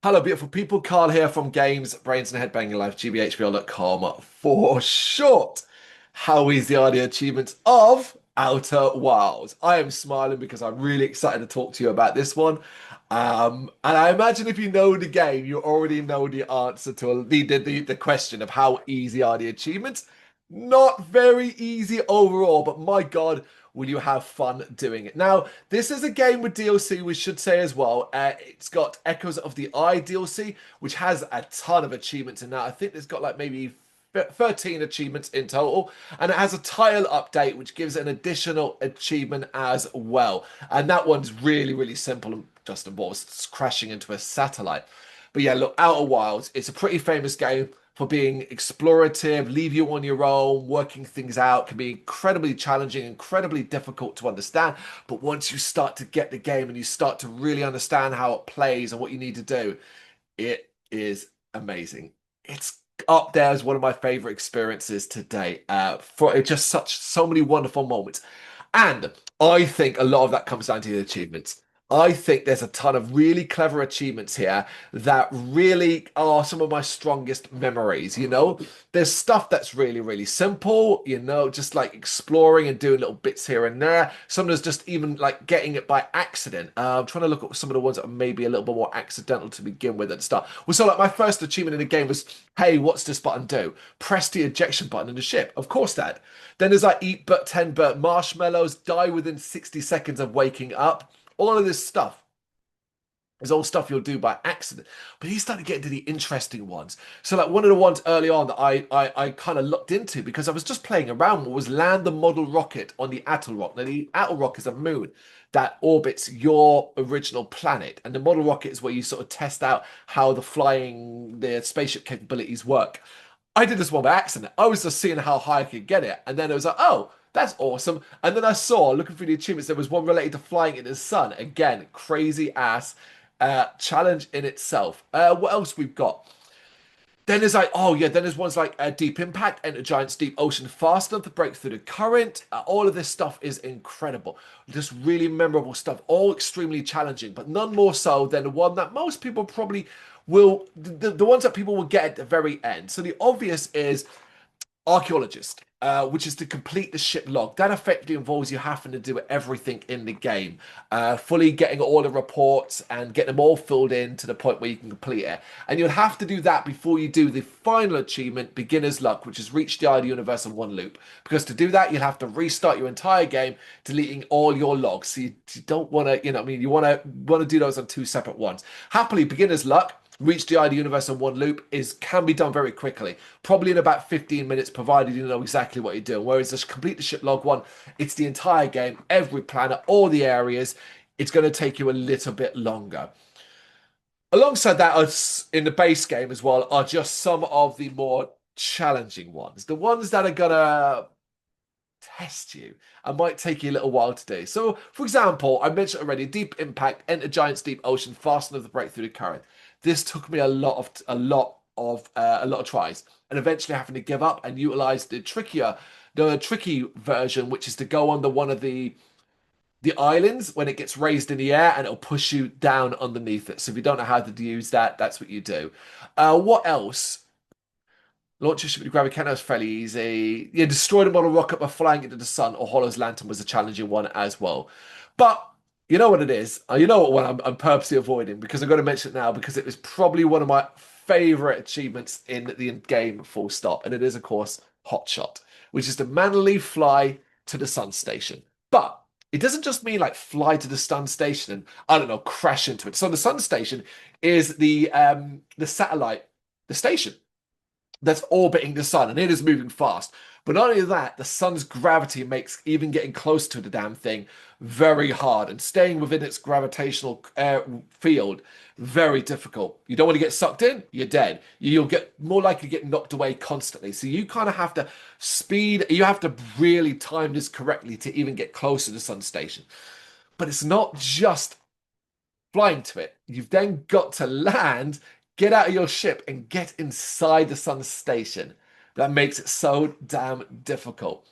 Hello, beautiful people. Carl here from Games, Brains and Headbanging Life, gbhblofficial.com for short. How is the audio achievements of Outer Wilds? I am smiling because I'm really excited to talk to you about this one. And I imagine if you know the game, you already know the answer to the question of how easy are the achievements. Not very easy overall, but my God, will you have fun doing it? Now, this is a game with DLC, we should say as well. It's got Echoes of the Eye DLC, which has a ton of achievements in that. I think it's got like maybe 13 achievements in total, and it has a tile update which gives an additional achievement as well. And that one's really, really simple and just involves crashing into a satellite. But yeah, look, Outer Wilds, it's a pretty famous game for being explorative, leave you on your own, working things out, can be incredibly challenging, incredibly difficult to understand. But once you start to get the game and you start to really understand how it plays and what you need to do, it is amazing. It's up there as one of my favorite experiences to date. For it just so many wonderful moments. And I think a lot of that comes down to the achievements. I think there's a ton of really clever achievements here that really are some of my strongest memories. There's stuff that's really, really simple, just like exploring and doing little bits here and there. Some of us just even like getting it by accident. I'm trying to look at some of the ones that are maybe a little bit more accidental to begin with at the start. Well, so like my first achievement in the game was, hey, what's this button do? Press the ejection button in the ship. Of course, Dad. Then there's like eat but 10 burnt marshmallows, die within 60 seconds of waking up. All of this stuff is all stuff you'll do by accident. But he's starting to get into the interesting ones. So like one of the ones early on that I kind of looked into because I was just playing around was land the model rocket on the Atoll Rock. Now the Atoll Rock is a moon that orbits your original planet. And the model rocket is where you sort of test out how the spaceship capabilities work. I did this one by accident. I was just seeing how high I could get it. And then it was like, oh, that's awesome. And then I saw, looking through the achievements, there was one related to flying in the sun. Again, crazy ass challenge in itself. What else we've got? Then there's like, oh yeah, then there's ones like Deep Impact, Enter Giant's Deep Ocean Fast enough to break through the current. All of this stuff is incredible. Just really memorable stuff. All extremely challenging, but none more so than the one that most people probably will, the ones that people will get at the very end. So the obvious is archaeologist, which is to complete the ship log. That effectively involves you having to do everything in the game, fully getting all the reports and getting them all filled in to the point where you can complete it. And you'll have to do that before you do the final achievement, beginner's luck, which is reach the eye of the universe in one loop. Because to do that, you'll have to restart your entire game, deleting all your logs. So you don't want to, you want to do those on two separate ones. Happily, beginner's luck. Reach the eye of the universe in one loop can be done very quickly, probably in about 15 minutes, provided you know exactly what you're doing. Whereas this complete the ship log one, it's the entire game, every planet, all the areas. It's going to take you a little bit longer. Alongside that, in the base game as well, are just some of the more challenging ones, the ones that are gonna test you and might take you a little while to do. So, for example, I mentioned already, Deep Impact, Enter Giant's Deep Ocean, fast enough to break through the current. This took me a lot of tries, and eventually having to give up and utilize the tricky version, which is to go under one of the islands when it gets raised in the air and it'll push you down underneath it. So if you don't know how to use that, that's what you do. What else? Launch a ship with gravity cannon was fairly easy. Yeah, destroy the model rocket by flying into the sun, or Hollow's Lantern was a challenging one as well. But you know what it is? You know what one I'm purposely avoiding because I'm going to mention it now because it was probably one of my favorite achievements in the game, full stop. And it is, of course, Hot Shot, which is to manually fly to the sun station. But it doesn't just mean like fly to the sun station and, I don't know, crash into it. So the sun station is the satellite, the station that's orbiting the sun, and it is moving fast. But not only that, the sun's gravity makes even getting close to the damn thing very hard, and staying within its gravitational field very difficult. You don't want to get sucked in, you're dead. You'll get more likely to get knocked away constantly. So you kind of have to you have to really time this correctly to even get close to the sun station. But it's not just flying to it. You've then got to land, get out of your ship, and get inside the sun station. That makes it so damn difficult.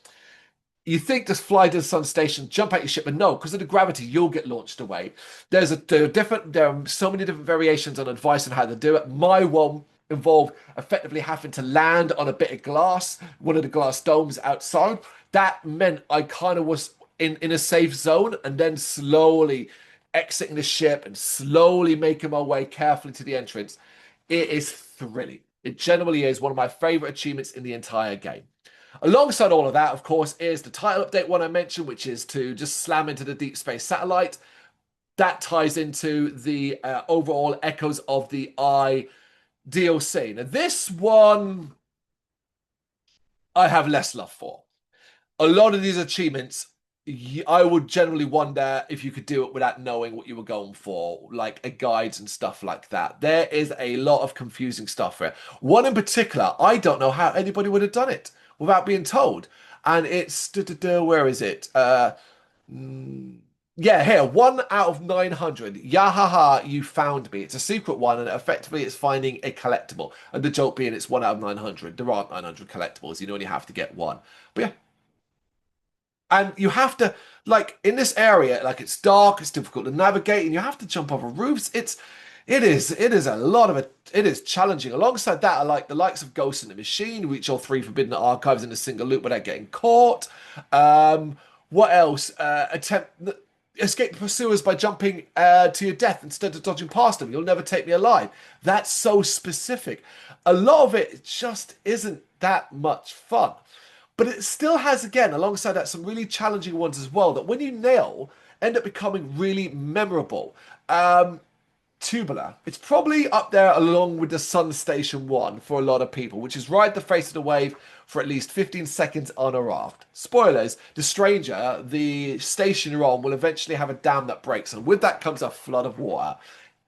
You think just fly to the sun station, jump out your ship, and no, because of the gravity, you'll get launched away. There are so many different variations on advice on how to do it. My one involved effectively having to land on a bit of glass, one of the glass domes outside. That meant I kind of was in a safe zone and then slowly exiting the ship and slowly making my way carefully to the entrance. It is thrilling. It generally is one of my favorite achievements in the entire game. Alongside all of that, of course, is the title update one I mentioned, which is to just slam into the deep space satellite. That ties into the overall Echoes of the Eye DLC. Now, this one I have less love for. A lot of these achievements, I would generally wonder if you could do it without knowing what you were going for, like guides and stuff like that. There is a lot of confusing stuff here. One in particular, I don't know how anybody would have done it without being told. And it's, where is it? Yeah, here, 1 out of 900. Yahaha, you found me. It's a secret one, and effectively it's finding a collectible. And the joke being it's 1 out of 900. There aren't 900 collectibles. You only have to get one. But yeah. And you have to, like, in this area, like, it's dark, it's difficult to navigate, and you have to jump over roofs. It is a lot of it. It is challenging. Alongside that, I like the likes of Ghost in the Machine, reach all 3 forbidden archives in a single loop without getting caught. What else? Escape the pursuers by jumping to your death instead of dodging past them. You'll never take me alive. That's so specific. A lot of it just isn't that much fun. But it still has, again, alongside that, some really challenging ones as well that when you nail, end up becoming really memorable. Tubular. It's probably up there along with the Sun Station 1 for a lot of people, which is ride the face of the wave for at least 15 seconds on a raft. Spoilers, the stranger, the station you're on, will eventually have a dam that breaks, and with that comes a flood of water.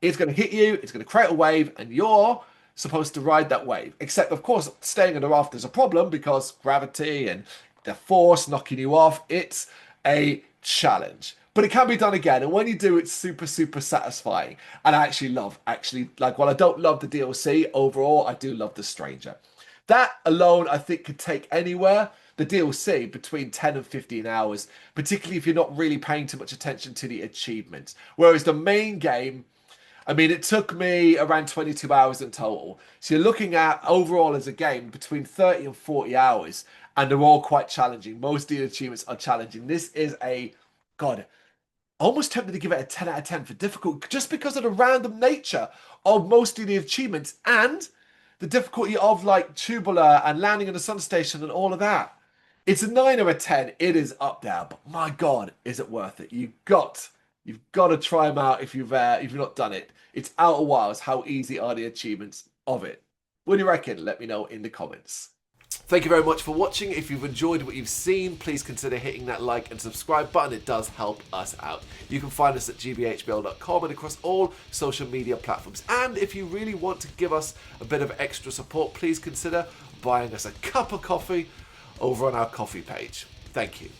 It's going to hit you, it's going to create a wave, and you're supposed to ride that wave. Except, of course, staying on the raft is a problem because gravity and the force knocking you off. It's a challenge. But it can be done again, and when you do, it's super, super satisfying. And I actually love, while I don't love the DLC, overall, I do love The Stranger. That alone, I think, could take anywhere, the DLC, between 10 and 15 hours, particularly if you're not really paying too much attention to the achievements. Whereas the main game, I mean, it took me around 22 hours in total. So you're looking at, overall as a game, between 30 and 40 hours, and they're all quite challenging. Most of the achievements are challenging. This is God, almost tempted to give it a 10 out of 10 for difficult, just because of the random nature of most of the achievements and the difficulty of, like, Tubular and landing on the sun station and all of that. It's a 9 out of 10. It is up there, but my God, is it worth it? You've got to try them out if you've not done it. It's Outer Wilds. How easy are the achievements of it? What do you reckon? Let me know in the comments. Thank you very much for watching. If you've enjoyed what you've seen, please consider hitting that like and subscribe button. It does help us out. You can find us at gbhbl.com and across all social media platforms. And if you really want to give us a bit of extra support, please consider buying us a cup of coffee over on our coffee page. Thank you.